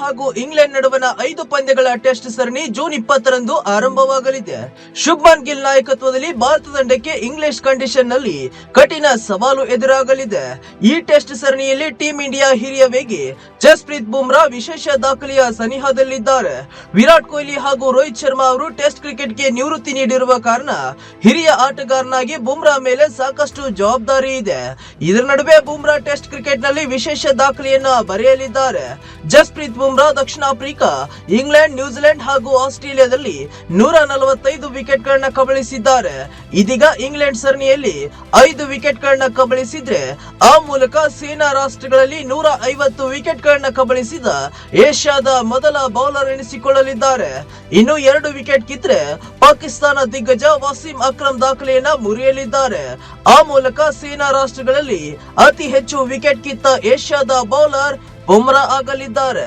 ಹಾಗೂ ಇಂಗ್ಲೆಂಡ್ ನಡುವಣ 5 ಪಂದ್ಯಗಳ ಟೆಸ್ಟ್ ಸರಣಿ ಜೂನ್ 20ರಂದು ಆರಂಭವಾಗಲಿದೆ. ಶುಭ್ಮನ್ ಗಿಲ್ ನಾಯಕತ್ವದಲ್ಲಿ ಭಾರತ ತಂಡಕ್ಕೆ ಇಂಗ್ಲಿಷ್ ಕಂಡೀಷನ್ ನಲ್ಲಿ ಕಠಿಣ ಸವಾಲು ಎದುರಾಗಲಿದೆ. ಈ ಟೆಸ್ಟ್ ಸರಣಿಯಲ್ಲಿ ಟೀಂ ಇಂಡಿಯಾ ಹಿರಿಯ ವೇಗಿ ಜಸ್ಪ್ರೀತ್ ಬುಮ್ರಾ ವಿಶೇಷ ದಾಖಲೆಯ ಸನಿಹದಲ್ಲಿದ್ದಾರೆ. ವಿರಾಟ್ ಕೊಹ್ಲಿ ಹಾಗೂ ರೋಹಿತ್ ಶರ್ಮಾ ಅವರು ಟೆಸ್ಟ್ ಕ್ರಿಕೆಟ್ಗೆ ನಿವೃತ್ತಿ ನೀಡಿರುವ ಕಾರಣ ಹಿರಿಯ ಆಟಗಾರನಾಗಿ ಬುಮ್ರಾ ಮೇಲೆ ಸಾಕಷ್ಟು ಜವಾಬ್ದಾರಿ ಇದೆ. ಇದರ ನಡುವೆ ಬುಮ್ರಾ ಟೆಸ್ಟ್ ಕ್ರಿಕೆಟ್ ನಲ್ಲಿ ವಿಶೇಷ ದಾಖಲೆಯನ್ನ ಬರೆಯಲಿದ್ದಾರೆ. ಜಸ್ಪ್ರೀತ್ ಬುಮ್ರಾ ದಕ್ಷಿಣ ಆಫ್ರಿಕಾ, ಇಂಗ್ಲೆಂಡ್, ನ್ಯೂಜಿಲೆಂಡ್ ಹಾಗೂ ಆಸ್ಟ್ರೇಲಿಯಾದಲ್ಲಿ 145 ವಿಕೆಟ್ ಗಳನ್ನ ಕಬಳಿಸಿದ್ದಾರೆ. ಇದೀಗ ಇಂಗ್ಲೆಂಡ್ ಸರಣಿಯಲ್ಲಿ 5 ವಿಕೆಟ್ ಗಳನ್ನ ಕಬಳಿಸಿದ್ರೆ ಆ ಮೂಲಕ ಸೇನಾ ರಾಷ್ಟ್ರಗಳಲ್ಲಿ 150 ವಿಕೆಟ್ ಗಳನ್ನ ಕಬಳಿಸಿದ ಏಷ್ಯಾದ ಮೊದಲ ಬೌಲರ್ ಎನಿಸಿಕೊಳ್ಳಲಿದ್ದಾರೆ. ಇನ್ನು 2 ವಿಕೆಟ್ ಕಿತ್ತರೆ ಪಾಕಿಸ್ತಾನ ದಿಗ್ಗಜ ವಸೀಂ ಅಕ್ರಮ್ ದಾಖಲೆಯನ್ನ ಮುರಿಯಲಿದ್ದಾರೆ. ಆ ಮೂಲಕ ಸೇನಾ ರಾಷ್ಟ್ರಗಳಲ್ಲಿ ಅತಿ ಹೆಚ್ಚು ವಿಕೆಟ್ ಕಿತ್ತ ಏಷ್ಯಾದ ಬೌಲರ್ ಬುಮ್ರಾ ಆಗಲಿದ್ದಾರೆ.